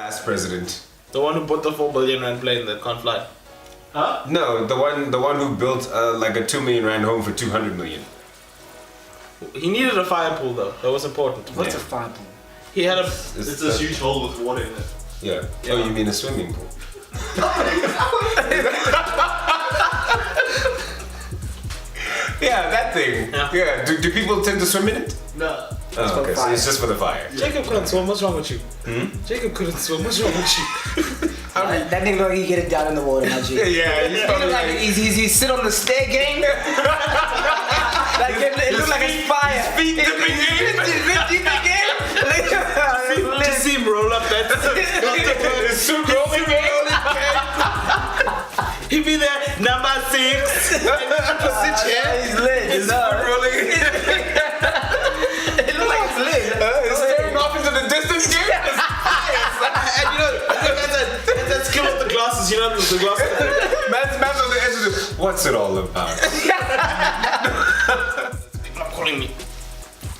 last president. The one who bought the 4 billion rand plane that can't fly. Huh? No, the one who built like a 2 million rand home for 200 million. He needed a fire pool though. That was important. What's a fire pool? He had a. It's this huge hole with water in it. Yeah. Oh, you mean a swimming pool? Yeah, that thing. Yeah. Do people tend to swim in it? No. Oh, okay, so it's just for the fire. Jacob couldn't swim. What's wrong with you? Jacob couldn't swim. What's wrong with you? That nigga look like he get it down in the water, not you. Yeah, He look like he sit on the stair game. Like it look like it's fire. Feet dipping game. Just see him roll up that. It's suit rolling game. He be there, number 6. He's lit. It's rolling. It look like it's lit. It's staring off into the distance game. And you know, that skill with the glasses, you know, the glasses. Man's on the edge of the. What's it all about? People are calling me.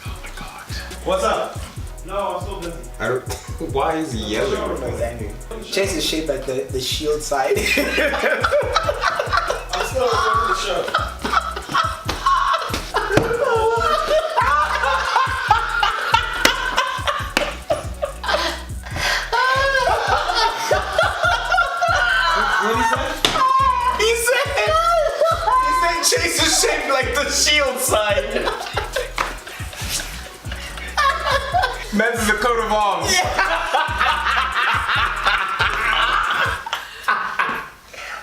Oh my god. What's up? No, I'm still busy. Why is he yelling? He's angry. Chase is shaped like the shield side. I'm still recording the show. What he said? He said Chase is shaped like the shield side. Man's is a coat of arms.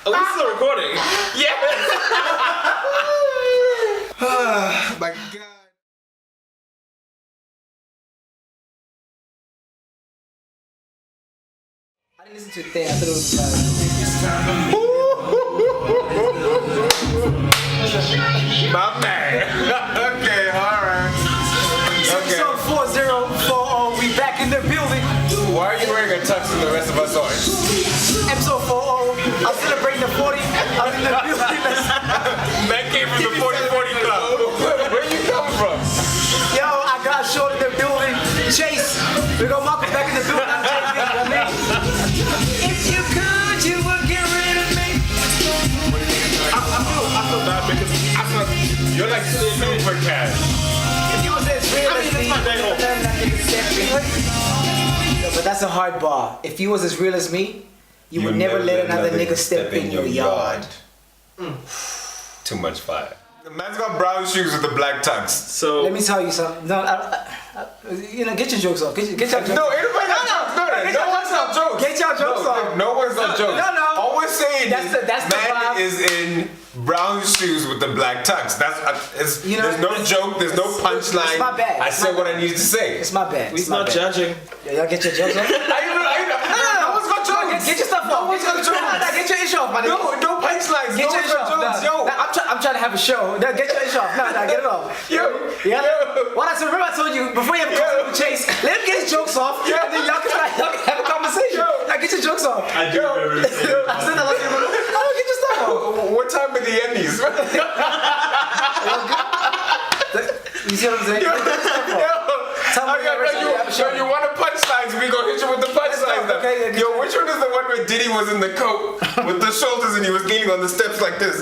Are we still recording? Yeah. My god. I didn't listen to it there. I thought it was My man. Okay, alright. Okay. Episode 4040, we back in the building. Why are you wearing a tux and the rest of us aren't? Episode 40, I'm celebrating the 40. I'm in the building. Man came from the 40-40 club. Where you come from? Yo, I got short in the building. Chase, we got Marcus back in the building. I'm Chase, you know what I mean? If you could, you would get rid of me. I feel bad because I feel like you're like super cash. If you was as real as me, but that's a hard bar. If you was as real as me, you would never let another nigga step in your yard. Too much fire. The man's got brown shoes with the black tux. So Let me tell you something. No, get your jokes off. Get your jokes No, off. everybody got jokes. No one's got jokes. Get your jokes off. No one's got jokes. No. All we're saying That's the man vibe. is in brown shoes with the black tux. That's You know, there's no joke. There's no punchline. It's my bad. I said what I needed to say. It's my bad. he's not judging. Y'all get your jokes off. No one's got jokes. Get your stuff off. No one's got jokes. Get your issue off, my nigga. No punchlines. Get No your one's issue got off. jokes. No, Yo. I'm trying to have a show. No, get your issue off. No, get it off. Yo. Yeah. Yo. What I said, remember I told you before you have a conversation with Chase, let him get his jokes off, Yo. and then y'all can have a conversation. Yo. Now get your jokes off. I do remember this. I said that last year. Oh, get your stuff off. What time are the Emmys? You see what I'm saying? Get your stuff off. Tell me You want a punchlines? We gonna hit you with the punchlines. Okay, yeah, Yo, which one is the one where Diddy was in the coat with the shoulders and he was leaning on the steps like this?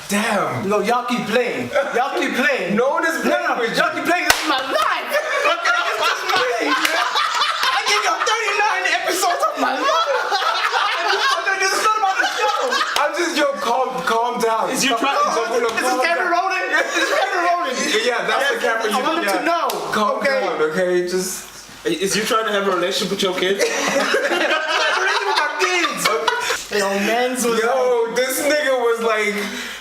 Damn. No, y'all keep playing. Y'all keep playing. No one is playing No, with y'all you. keep playing. This is my life. This is me. I give you 39 episodes of my life. This is not about the show. I'm just, yo, calm down. Is you trying to Is this camera rolling? Is this camera rolling? Yeah, that's the camera. I want them to know. Calm down, okay? Just. Is you trying to have a relationship with your kids? Yo, man's was Yo, this nigga was like,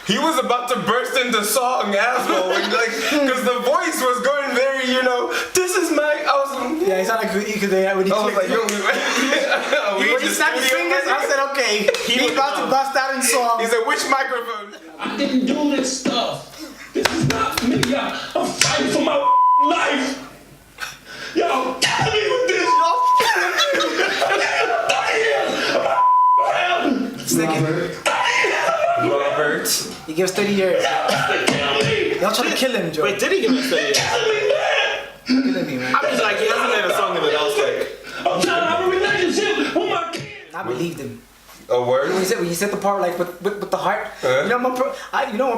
he was about to burst into song, asshole, and like, cause the voice was going very, this is my, I was, yeah, he sounded like he could when he I was like, yo, when he snapped his fingers, I said, okay, he about to bust out in song. He said, which microphone? I didn't do this stuff. This is not me. I'm fighting for my life. Yo, kill me with this. Robert. He gives 30 years. Y'all trying to kill him, Joe. Wait, did he give us 30 years? Killing me, man. I mean, like, he hasn't made a song in the last, like... I'm trying to have a relationship with my kid. I believed him. A word? When he said the part like with the heart, you know my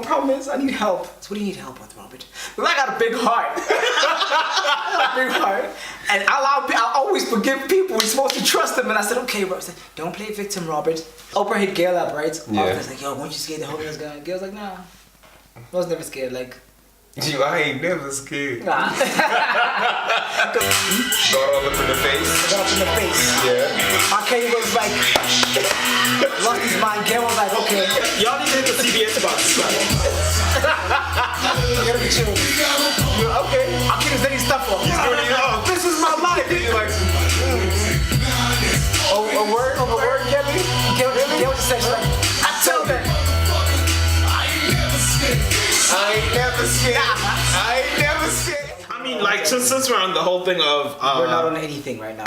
problem is I need help. So what do you need help with, Robert? Because I got a big heart. And I always forgive people. We're supposed to trust them. And I said, okay, Robert. I said, don't play victim, Robert. Oprah hit Gail up, right? Yeah. I was like, yo, weren't you scared the whole guy? Gail's like, nah. I was never scared. Like, I ain't never scared. nah. Got all up in the face. Got up in the face. Yeah. My K was like, lost his mind. Gail was like, okay, Y'all need to hit the CBS box. you gotta be chill. Okay, I'll keep his dating stuff off. This is my life. And you're like, A word, Kelly? Gail just said, she's like, I tell them. I ain't never scared. I ain't never scared. I mean, like, since we're on the whole thing of... We're not on anything right now.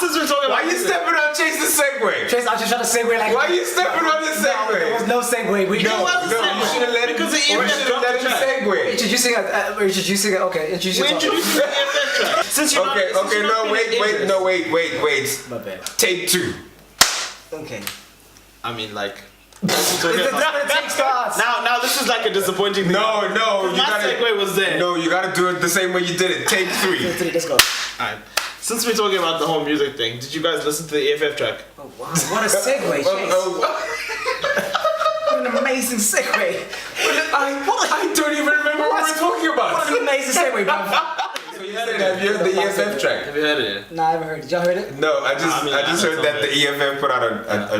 Since we're talking Why about... you stepping on Chase the Segway? Trace, I just trying to segue like. Why you stepping on the Segway? There was no segue. We No, know. no, You should have let it. Because the Or you EFF should have let it dropped the track. segue. Introducing it. We're introducing it. Okay, introduce We're yourself. introducing the EFF track. Since you're Okay, not... okay, no, wait. My bad. Take 2. Okay. I mean, like... That's what it takes to us. Now this is like a disappointing thing. No, you My gotta. segue was there. No, you gotta do it the same way you did it. Take 3. Let's go. Alright. Since we're talking about the whole music thing, did you guys listen to the EFF track? Oh wow, what a segue, Chase. What an amazing segue. I don't even remember what we're talking What about. an amazing segue, bro. So you said have you heard the EFF track? Have you heard it? Nah, I haven't heard it. Did y'all heard it? No, I I just heard heard that some the EFF put out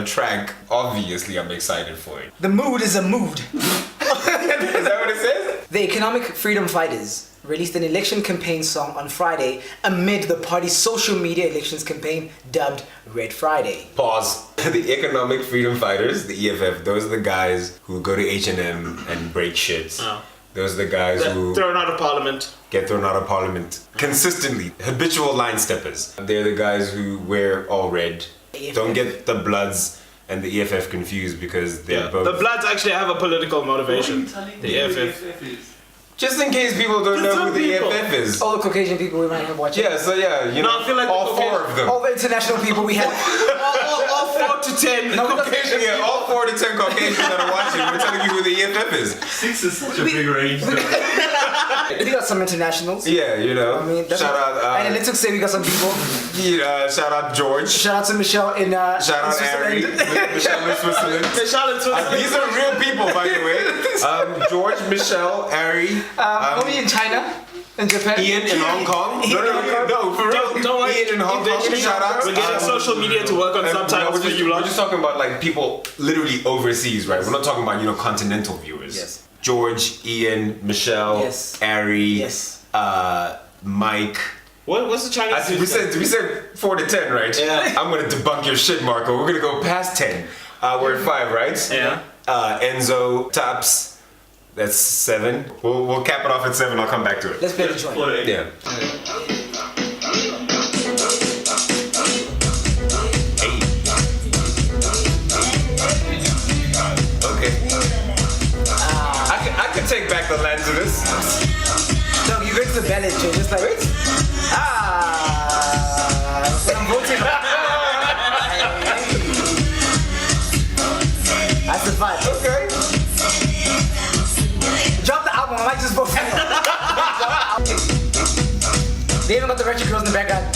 a track. Obviously, I'm excited for it. The mood is a mood. Is that what it says? The Economic Freedom Fighters released an election campaign song on Friday amid the party's social media elections campaign dubbed Red Friday. Pause. The Economic Freedom Fighters, the EFF, those are the guys who go to H&M and break shit. Oh. Those are the guys who Thrown out of parliament. get thrown out of parliament consistently. Habitual line steppers. They're the guys who wear all red. EFF. Don't get the Bloods and the EFF confused because they're Yeah. both... The Bloods actually have a political motivation. The EFF. Just in case people don't know who the people. EFF is. All the Caucasian people we might have watching. Yeah, so yeah, you No, know, I feel like all the 4 of them. All the international people we have. all 4 to 10 Caucasian, yeah, all 4 to 10 Caucasians that are watching, we're telling you who the EFF is. 6 is such a big range. We got some internationals. Yeah, you know. I mean, that's shout out, analytics say we got some people. shout out George. Shout out to Michelle in Shout out Ari. Switzerland. Michelle in Switzerland. These are real people, by the way. George, Michelle, Ari, Only in China, in Japan. Ian in Hong Kong. No, for real. Don't worry. Ian in Hong Kong. Eventually, Shout out. We're getting social media to work on subtitles for you We're lot. just talking about like people literally overseas, right? We're not talking about continental viewers. Yes. George, Ian, Michelle, Yes. Ari, Yes. Mike. What's the Chinese? We said 4 to 10, right? Yeah. I'm gonna debunk your shit, Marco. We're gonna go past 10. We're at 5, right? Yeah. Enzo, Taps. That's 7. We'll cap it off at 7. I'll come back to it. Let's play the joint. Yeah. 8. Okay. I could take back the lens of this. No, you go to the ballot, Joe, just like when I'm voting. That's the vibe. Okay. Drop the album, I might just vote for it. They even got the retro girls in the background.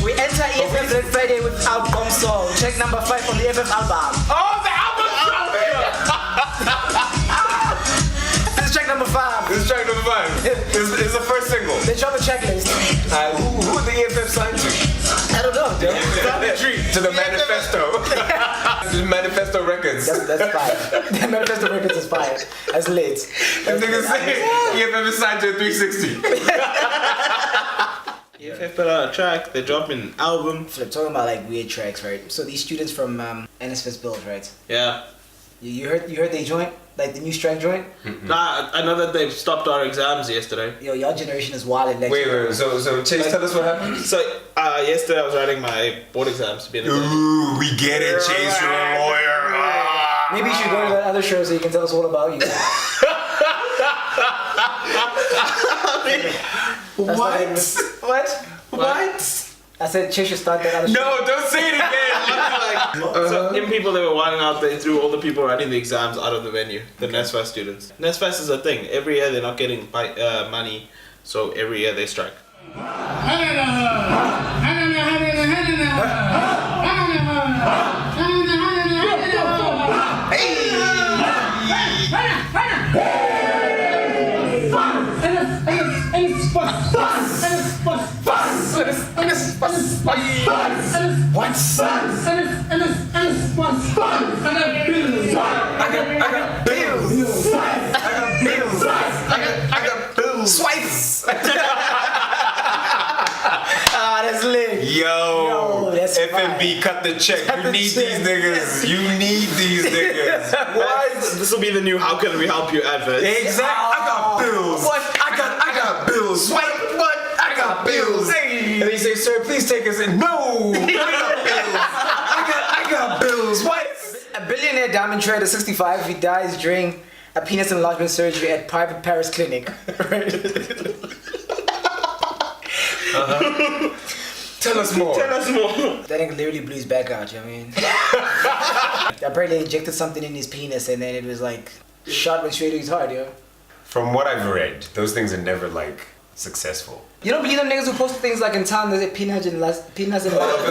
We enter EFF Red Friday with our bomb song. Check number 5 on the EFF album. Oh, the album's dropping! This is track number 5. This is track number 5. This is the first single. They drop a checklist. Who are the EFF signed to? I don't know, dude. To the Manifesto. To the Manifesto Records. That's fire. The Manifesto Records is fire. That's lit. Them niggas say EFF is signed to a 360. EFF put out a track. They're dropping an album. So they're talking about like weird tracks, right? So these students from NSFS Build, right? Yeah. You heard they joint? Like the new strike joint? Nah, I know that they've stopped our exams yesterday. Yo, y'all generation is wild and Wait, so Chase, tell us what happened. So yesterday I was writing my board exams to be an Ooh, we get it, Chase, you're a lawyer. Maybe you should go to that other show so you can tell us all about you. What? I said Che should start that other show. No, don't say it again. So, in people that were wilding out, they threw all the people writing the exams out of the venue. The NSFAS students. NSFAS is a thing. Every year they're not getting money, so every year they strike. Swipes! That's lit. Yo, that's FMB, cut the check. Cut You the need check. these niggas. You need these niggas. What? This will be the new "How can we help you" advert. Exactly. I got bills. What? I got bills. Swipe. What? I got bills. Hey. And they say, sir, please take us in. No. I got bills. I got bills. What? A billionaire diamond trader, 65, he dies during a penis enlargement surgery at private Paris clinic. Tell us more. Tell us more. That nigga literally blew his back out, you know what I mean? Apparently they injected something in his penis and then it was like shot went straight to his heart, yo. From what I've read, those things are never like successful. You don't believe them niggas who post things like in town that say penis enlargement? Penis enlargement,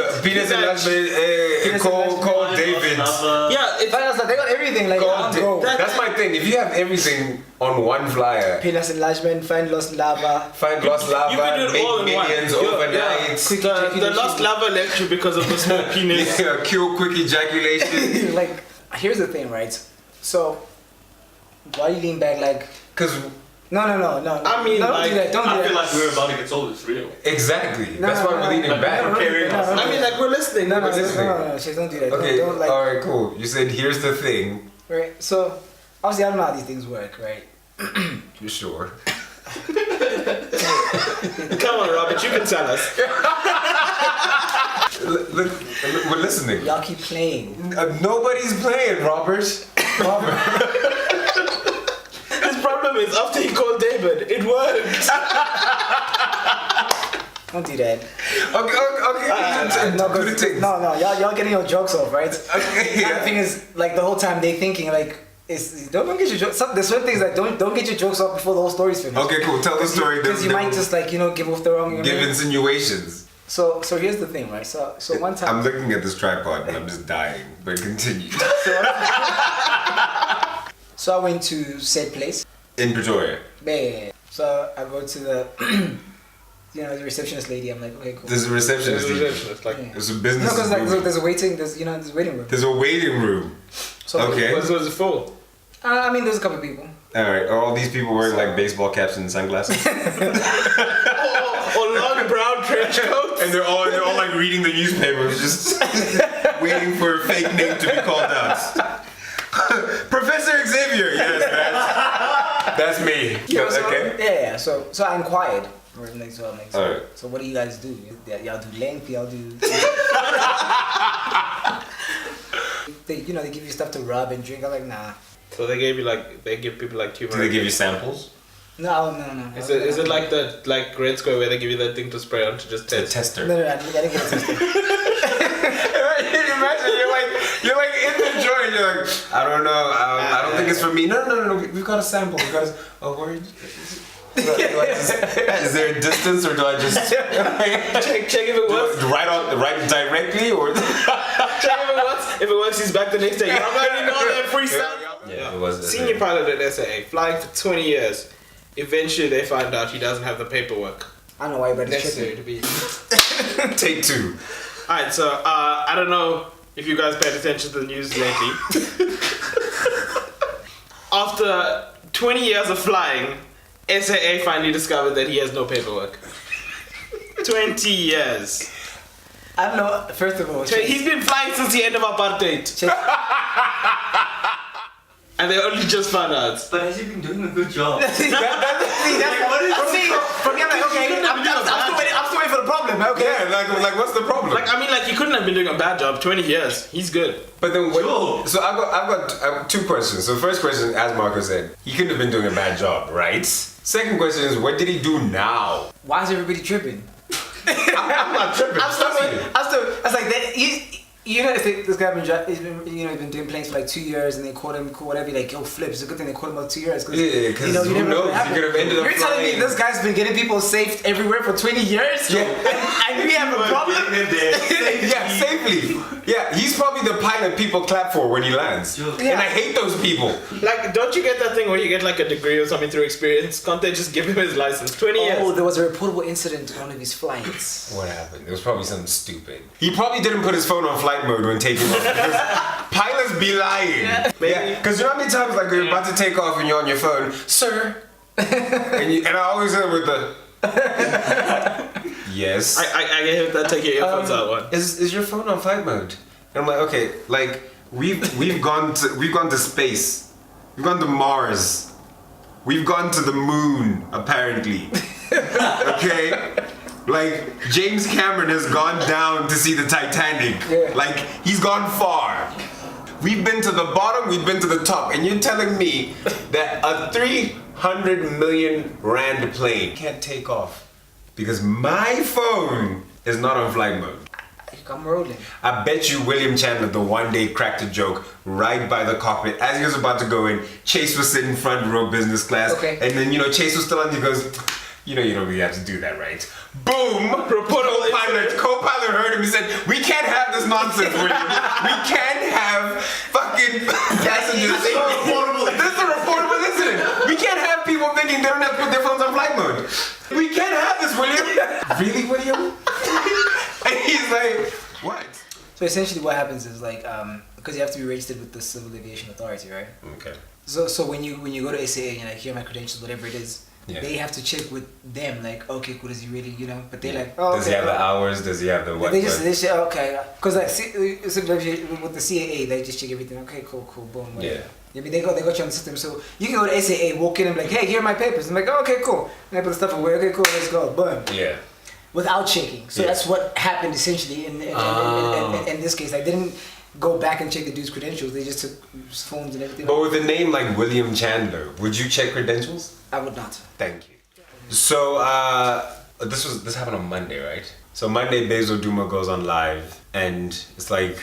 call David. Yeah, it's They got everything, like, Call go. That's my thing. If you have everything on one flyer, Penis enlargement, find lost lava. find lost lava, you can do it make all in one. millions Yeah. overnight. Quick the ejaculation. lost lava lecture because of the small penis. Yeah, cure quick ejaculation. Like, here's the thing, right? So, why you lean back like... Cause No. I mean, don't like, do that. Don't I do feel that. like we're about to get told it's real. exactly. No, That's no, why no, we're leaning no, back. no, no, Carrying no, us. no, I mean, like, we're listening. No, What's this thing? Shit, don't do that. Okay. Don't like... All right. Cool. You said here's the thing. Right, so, obviously I don't know how these things work, right? You sure? Come on, Robert, you can tell us. Look, we're listening. Y'all keep playing. Nobody's playing, Robert. His problem is after he called David, it worked. Don't do that. Okay. No, Do the thing. no, y'all getting your jokes off, right? Okay. The thing is, like the whole time they thinking like, don't get your jokes. There's certain things that don't get your jokes off before the whole story's finished. Okay, cool. Tell the story. Because you might just like give off the wrong. give insinuations. So here's the thing, right? So one time. I'm looking at this tripod and I'm just dying. But continue. So I went to said place. In Pretoria. Yeah. So I go to the, the receptionist lady. I'm like, okay, cool. There's a receptionist. Like, Yeah. There's a No, business. because like room. there's a waiting. There's waiting room. There's a waiting room. So Okay. what was it for? I mean, there's a couple of people. Alright, are all these people wearing like baseball caps and sunglasses? Or long brown trench coats? And they're all like reading the newspapers, just waiting for a fake name to be called out. Professor Xavier, yes, that's me. Yeah, so, Okay. yeah. So I inquired. Alright. So what do you guys do? Y'all do length. Y'all do. They give you stuff to rub and drink. I'm like, nah. So they give people like turmeric. Do they give you samples? No. Is it like the Red Square where they give you that thing to spray on to just The test? tester. No, I didn't get a tester. Imagine you're like in the joint. You're like, I don't know. I don't think it's for me. No. We've got a sample. Where? Is there a distance or do I just check if it works. right directly or? Check if it works. If it works, he's back the next day. I'm already know that free stuff. Yeah, it was. Senior pilot at SAA, flying for 20 years. Eventually, they find out he doesn't have the paperwork I don't know why, but it's necessary tricky. to be. Take two. Alright, so I don't know if you guys paid attention to the news lately. After 20 years of flying, SAA finally discovered that he has no paperwork. 20 years. I don't know. First of all, He's been flying since the end of apartheid. And they only just found out. But has he been doing a good job? For me, I'm like, okay, I'm still waiting for the problem. Okay. Yeah, like what's the problem? Like, I mean, like, he couldn't have been doing a bad job. 20 years. He's good. But then, Sure. so I've got two questions. So first question, as Marco said, he couldn't have been doing a bad job, right? Second question is, what did he do now? Why is everybody tripping? I'm not tripping. I was like, you know, this guy he's been doing planes for like 2 years, and they caught him, whatever. Like, yo, flip. It's a good thing they caught him about 2 years. Yeah, because who knows? He could have ended up You're telling me flying. this guy's been getting people safe everywhere for 20 years? Yeah. And we have a problem? Yeah, safely. Yeah, he's probably the pilot people clap for when he lands. Sure. And I hate those people. Like, don't you get that thing where you get like a degree or something through experience? Can't they just give him his license? 20 years. Oh, there was a reportable incident on one of his flights. What happened? It was probably something stupid. He probably didn't put his phone on flight mode when taking off. Because pilots be lying. Yeah, because you know how many times like you're about to take off and you're on your phone, sir, and I always end with the yes. I get him that take your earphones out one. Is your phone on flight mode? And I'm like, okay, like we've gone to space, we've gone to Mars, we've gone to the moon apparently. Okay. Like, James Cameron has gone down to see the Titanic. Yeah. Like, he's gone far. We've been to the bottom, we've been to the top. And you're telling me that a 300 million rand plane can't take off because my phone is not on flight mode. I'm rolling. I bet you William Chandler the one day cracked a joke right by the cockpit as he was about to go in. Chase was sitting front row business class. Okay. And then, Chase was still on, he goes, you know you don't really have to do that, right? Boom! Co-pilot heard him and said, we can't have this nonsense, William. We can't have fucking passengers. This is a reportable incident. We can't have people thinking they don't have to put their phones on flight mode. We can't have this, William. Really, William? And he's like, what? So essentially what happens is like, because you have to be registered with the Civil Aviation Authority, right? Okay. So when you go to SAA and you're like, here are my credentials, whatever it is, Yeah. they have to check with them, like, okay, cool, does he really, but they're like, oh, Does he have the hours? Does he have the what? They say, okay, because like, with the CAA, they just check everything. Okay, cool, boom, whatever. Yeah. I mean, they got you on the system, so you can go to SAA, walk in and be like, hey, here are my papers. I'm like, oh, okay, cool. And I put the stuff away. Okay, cool, let's go, boom. Yeah. Without checking. So that's what happened essentially in this case. I didn't go back and check the dude's credentials. They just took his phones and everything. But with a name like William Chandler, would you check credentials? I would not. Thank you. So this happened on Monday, right? So Monday, Bezo Duma goes on live, and it's like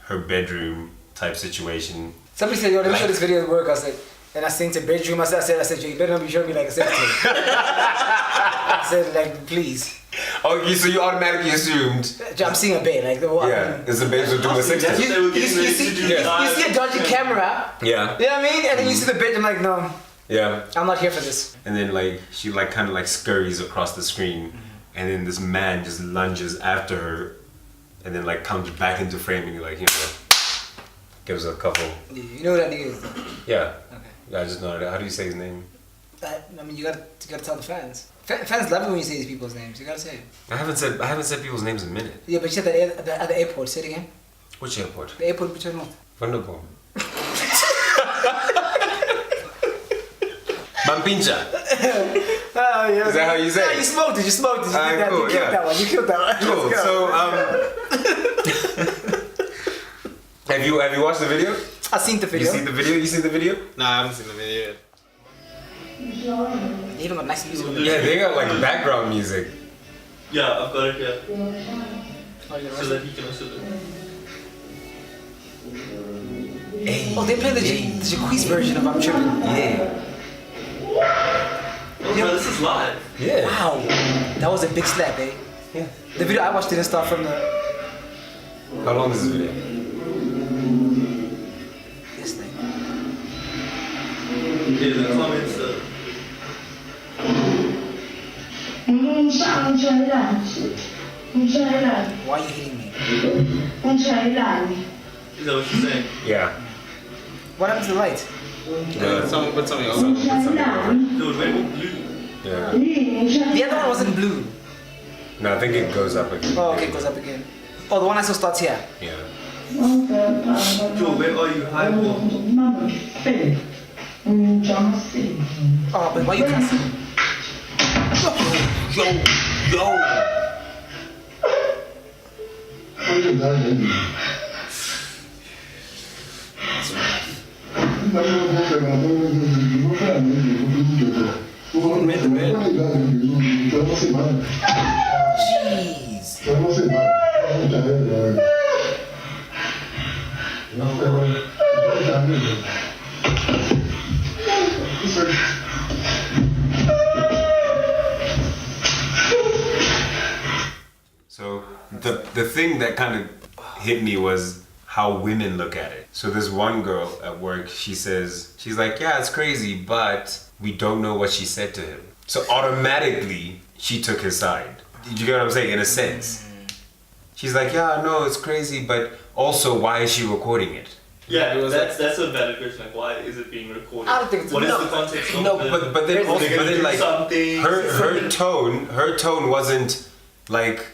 her bedroom type situation. Somebody said, yo, let me show this video at work. I was like, and I sent to bedroom. I said, yo, you better not be showing me like a secretary. I said, like, please. Oh, so you automatically assumed? I'm seeing a bed, like the one. Yeah, it's a Bezo Duma secretary. You see a dodgy camera. Yeah. You know what I mean? And then you see the bed. I'm like, no, Yeah. I'm not here for this. And then like she like kind of like scurries across the screen, and then this man just lunges after her, and then like comes back into frame and like gives her a couple. You know what that nigga is, though? Yeah. Okay. Yeah, I just know that. How do you say his name? I mean, you gotta tell the fans. Fans love it when you say these people's names. You gotta say it. I haven't said people's names in a minute. Yeah, but you said that at the airport. Say it again. Which airport? The airport between North. Vanderbilt. Mampincha. Oh, yeah. Is that how you say Yeah, it? you smoked it. You smoked it. You, Alright, did that. cool, You killed yeah. that one. You killed that one. Cool. Let's go. So have you watched the video? I seen the video. You seen the video? You seen the video? Nah, I haven't seen the video yet. They even got nice music. on the Yeah, they got like background music. Yeah, I've got it here. Oh, you're So right. that he can also do it. Hey. Oh, they play the Jacquees version of I'm Tripping. Yeah. Oh, bro, this is live. Yeah. Wow, that was a big slap, eh? Yeah. The video I watched didn't start from the How long is this video? this thing. Yeah, the comments. Why are you hitting me? Is that what she's saying? Yeah. What happened to the light? Someone put something else on. Dude, wait, blue. Yeah. The other one wasn't blue. No, I think it goes up again. Oh, okay, it goes up again. Oh, the one I saw starts here. Yeah. where are you high for? Oh, but why you cussing? Yo. So the thing that kind of hit me was how women look at it. So this one girl at work, she's like, yeah, it's crazy, but we don't know what she said to him. So automatically she took his side. Did you get what I'm saying? In a sense. She's like, yeah, I know it's crazy, but also why is she recording it? Yeah, that's a valid question. Like, why is it being recorded? I don't think it's What is the context of No, the... but then also, They're but gonna then do like something. her tone wasn't like,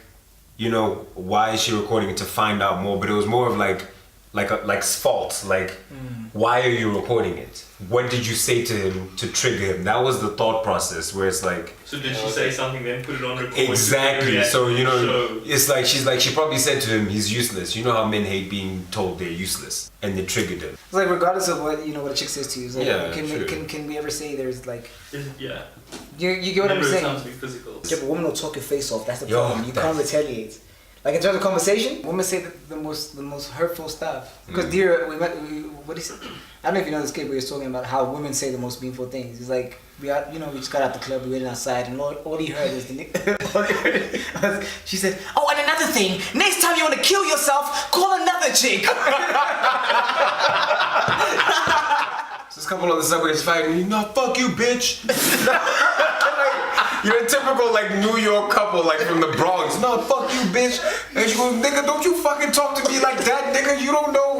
you know, why is she recording it to find out more? But it was more of like fault. Like, why are you recording it? What did you say to him to trigger him? That was the thought process. Where it's like, So did she say something, then put it on record? exactly. So you know, So, it's like she probably said to him, he's useless. You know how men hate being told they're useless, and it triggered him. It's like regardless of what what a chick says to you, it's like, Yeah, can true. can we ever say there's like yeah. you get what I'm Remember, it saying? sounds to be physical. Yeah, but women will talk your face off. That's the Yo, problem. You can't retaliate. Like in terms of conversation, women say the most hurtful stuff. Because dear, what he said, I don't know if you know this kid, but he was talking about how women say the most meaningful things. He's like, we just got out the club, we went outside, and all he heard was she said, oh, and another thing, next time you want to kill yourself, call another chick. So this couple on the subway is fighting. You know, fuck you, bitch. You're a typical like New York couple, like from the Bronx. No, fuck you, bitch. And she goes, nigga, don't you fucking talk to me like that, nigga. You don't know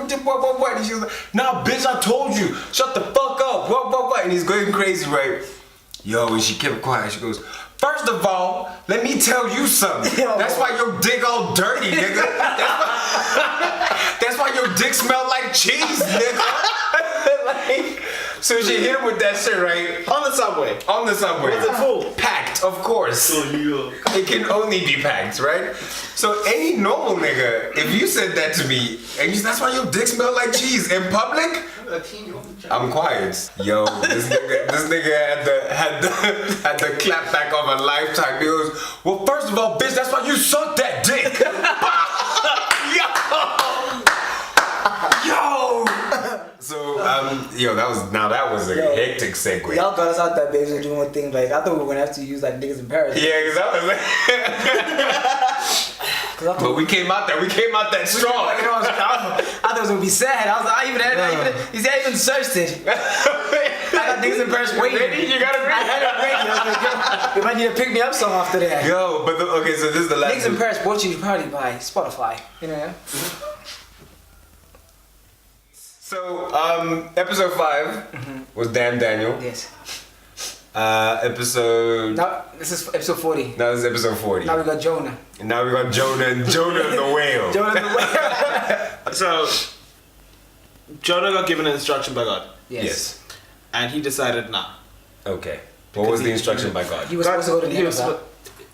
what. And she was like, nah, bitch, I told you. Shut the fuck up. What. And he's going crazy, right? Yo, and she kept quiet. She goes, first of all, let me tell you something. That's why your dick all dirty, nigga. That's why your dick smell like cheese, nigga. So she hit him with that shit, right? On the subway. Was it full? Packed, of course. So you... It can only be packed, right? So any normal nigga, if you said that to me, and that's why your dick smell like cheese in public, I'm quiet. Yo, this nigga had the clap back of a lifetime. He goes, well, first of all, bitch, that's why you sucked that dick. Yo. So that was a hectic segue. Y'all got us out that bitch and doing one thing like I thought we were gonna have to use like niggas in Paris. Yeah, because I was like, but we came out that strong. I thought it was gonna be sad. I was like, I even searched it. I got niggas in Paris waiting. Ready? You got it ready? I had it ready. I was like, yo, you might need to pick me up some after that. Yo, but okay, so this is the last. Niggas in Paris brought you probably by Spotify. You know. So, episode 5 was Damn Daniel. Yes. Episode. Now this is episode 40. Now this is episode 40. Now we got Jonah. And now we got Jonah and the whale. Jonah the whale. So, Jonah got given an instruction by God. Yes. And he decided, nah. Okay. What was the instruction by God? He was supposed to go to Nineveh.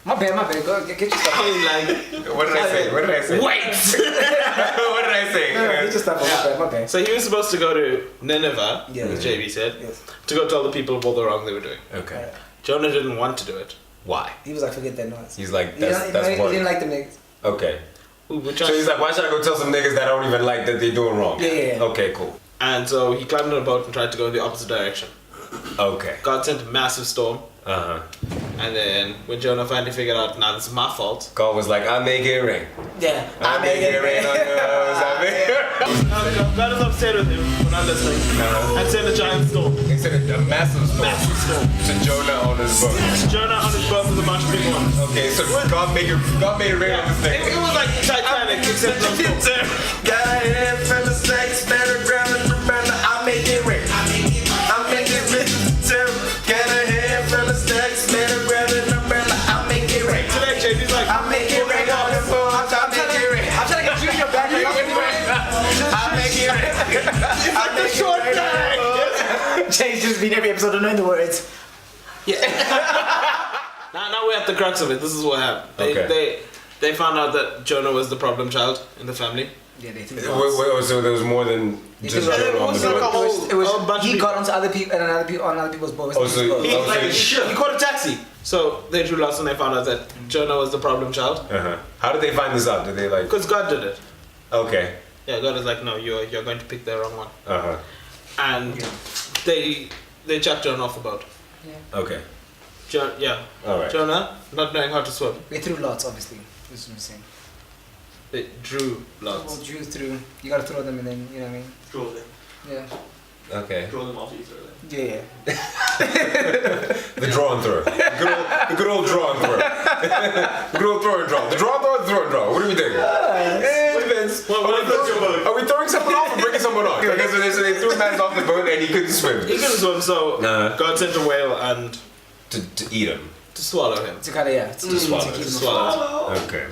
My bad. Go get your stuff. What did I say? Wait! What did I say? Get your stuff. My bad. So he was supposed to go to Nineveh, Yeah. as JB said, Yes. to go tell the people of all the wrong they were doing. Okay. Jonah didn't want to do it. Why? He was like, forget that noise. He's like, He that's didn't work. like the niggas. Okay. Which So he's like, why should I go tell some niggas that I don't even like that they're doing wrong? Yeah. Okay, cool. And so he climbed on a boat and tried to go in the opposite direction. Okay. God sent a massive storm. Uh-huh. And then when Jonah finally figured out, nah, this is my fault. God was like, I make it rain. Yeah. I make it rain on yours. I make it rain. God is upset with him for not listening. And sent a giant storm. He said a massive storm. Massive storm. To Jonah on his boat. Jonah on his boat with a bunch of big ones. Okay, so God made it rain on this thing. It was like Titanic, except no storm. Got a head full of sex, better ground and umbrella. I make it rain. I make it rain. Got a head full of sex, better ground and umbrella. I make it rain. Today, JB's like, I make it rain on the phone. I make it rain. I'm trying to get you in your back. Jay's just been every episode of knowing the words. Yeah. now we're at the crux of it. This is what happened. They found out that Jonah was the problem child in the family. Yeah, they threw So there was more than just Jonah on the like a boat. whole- It was a bunch of he people. got onto other people and on other people's boats. Oh, so He caught a taxi. So they drew lots and they found out that Jonah was the problem child. How did they find this out? Did they like? Because God did it. Okay. Yeah, God is like, no, you're going to pick the wrong one. And they chucked Jonah off the boat. Okay. All right. Jonah, not knowing how to swim. They threw lots, obviously. That's what I'm saying. They drew Well, lots. drew through. You gotta throw them and then, you know what I mean? Draw them. Yeah. Okay. Draw them after you throw them. Yeah. The draw and throw. The good old draw and throw. The good old throw and draw. The draw and throw, the throw and draw. What are we doing? It depends. Are we throwing someone off or breaking someone off? Okay, so they threw man off the boat and he couldn't swim. He couldn't swim, so God sent a whale and To eat him. to swallow him. To kind of, to swallow. keep them Swallow. Okay.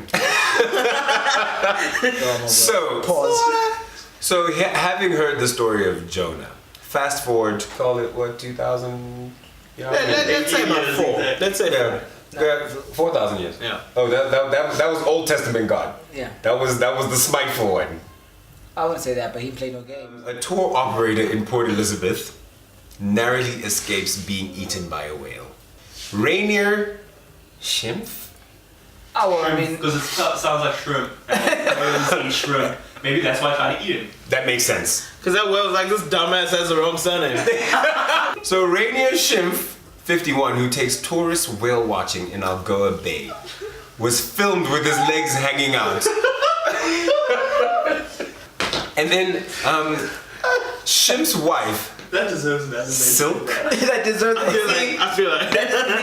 Pause. So having heard the story of Jonah, fast forward, call it what, 2000? Let's say about 4. Let's say 4. Yeah, 4,000 years. Yeah. Oh, that was Old Testament God. Yeah. That was the spiteful one. I wouldn't say that, but he played no game. A tour operator in Port Elizabeth narrowly escapes being eaten by a whale. Rainier Schimpf? Oh, well, I mean, Because it sounds like shrimp. And shrimp. Maybe that's why I tried to eat him. That makes sense. Because that whale's like, this dumbass has the wrong surname. So Rainier Schimpf, 51, who takes tourist whale watching in Algoa Bay, was filmed with his legs hanging out. And then Schimpf's wife, That deserves that. Silk. that deserves I feel like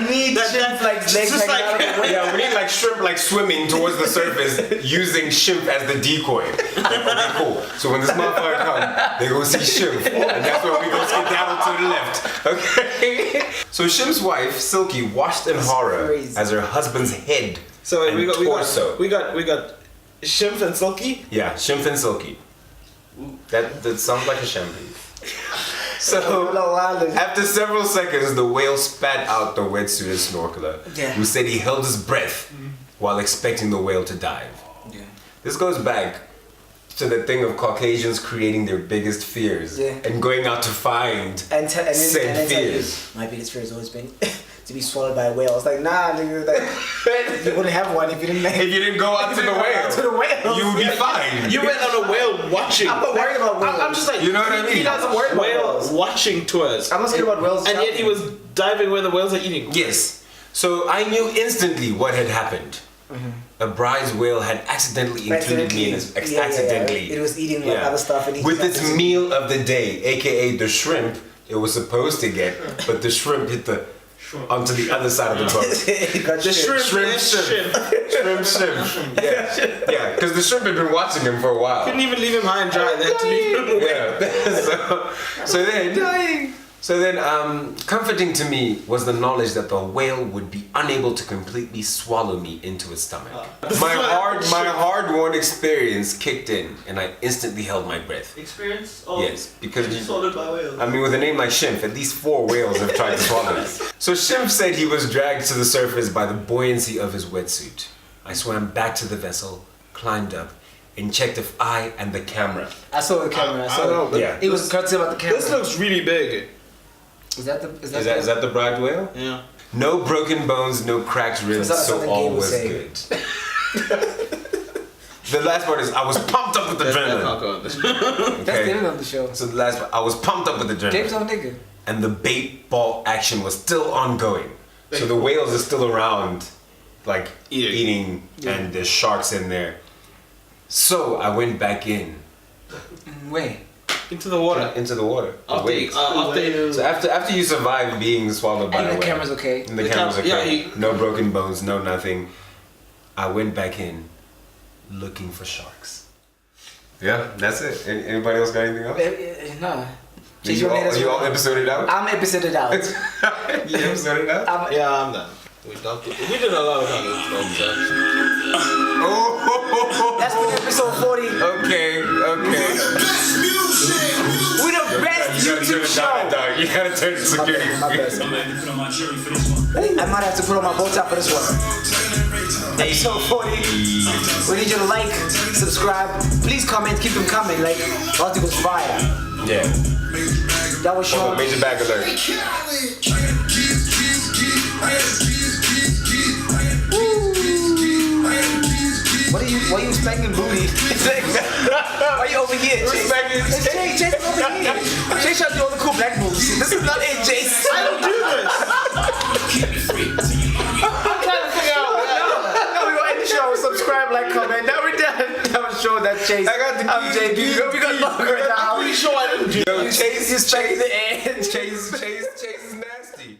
we need shrimp like legs just hanging out of the way. Yeah, we need like shrimp like swimming towards the surface using Schimpf as the decoy. Okay, cool. So when this motherfucker comes, they gonna see Schimpf. And that's where we gonna skedaddle to the left. Okay? So Schimpf's wife, Silky, watched in horror crazy. as her husband's head So and torso. we got Schimpf and Silky. Yeah, Schimpf and Silky. That sounds like a shampoo. So, after several seconds, the whale spat out the wetsuited snorkeler, who said he held his breath while expecting the whale to dive. Yeah. This goes back to the thing of Caucasians creating their biggest fears and going out to find And said fears. My biggest fear has always been to be swallowed by a whale. It's like, nah, nigga, you wouldn't have one if you didn't. If you didn't go out to the whale, you would be fine. You went on a whale watching. I'm not worried about whales. I'm just like, You know what I mean? He doesn't worry about whale watching tours. I'm not scared about whales. And yet he was diving where the whales are eating. Yes. So I knew instantly what had happened. A bride's whale had accidentally included me in his accidentally. It was eating like other stuff. And with its meal of the day, aka the shrimp, it was supposed to get, but the shrimp hit onto the other side of the boat. The Shrimp. Yeah, because the shrimp had been watching him for a while. Couldn't even leave him high and dry. They had to leave him away. So then, comforting to me was the knowledge that the whale would be unable to completely swallow me into its stomach. My hard-won experience kicked in, and I instantly held my breath. Experience? Oh, Yes, because you swallowed by whales. I mean, with a name like Schimpf, at least 4 whales have tried to swallow me. So Schimpf said he was dragged to the surface by the buoyancy of his wetsuit. I swam back to the vessel, climbed up, and checked if I and the camera. I saw the camera. I saw it. Yeah. It was courtesy about the camera. This looks really big. Is that the bride whale? Yeah. No broken bones, no cracked ribs, So that's so something all Gabe would was say. good. The last part is I was pumped up with adrenaline. That's the end of the show. So the last part, I was pumped up with Gabe's adrenaline. on nigga. And the bait ball action was still ongoing. So the whales are still around, like eating and there's sharks in there. So I went back in. Wait. Into the water. Into the water. So after you survive being swallowed by a And whale. the camera's okay. And the camera's okay. Yeah, no broken bones, no nothing. I went back in looking for sharks. Yeah, that's it. Anybody else got anything else? No. You all episoded out? I'm episoded out. You episoded out? I'm done. We did a lot of content. Oh, That's been episode 40. okay. We the best YouTube show. Dog. You gotta turn to security. My bad. I'm gonna put on my jury for this one. I might have to put on my bow tie for this one. Episode 40. We need you to like, subscribe. Please comment, keep them coming. Like, articles fire. Yeah. That was Sean. Major bag alert. Why you spanking booty? Why you over here, Chase? It's Chase. Chase is over here. Chase trying to do all the cool black moves. This is not it, Chase. I don't do this. I'm trying to figure out. No, we gonna end the show. Subscribe, like, comment. Now we're done. That was Sean. That's Chase. I got the I'm JB. We got longer now. I'm pretty sure I didn't do Chase is spanking the end. Chase is nasty.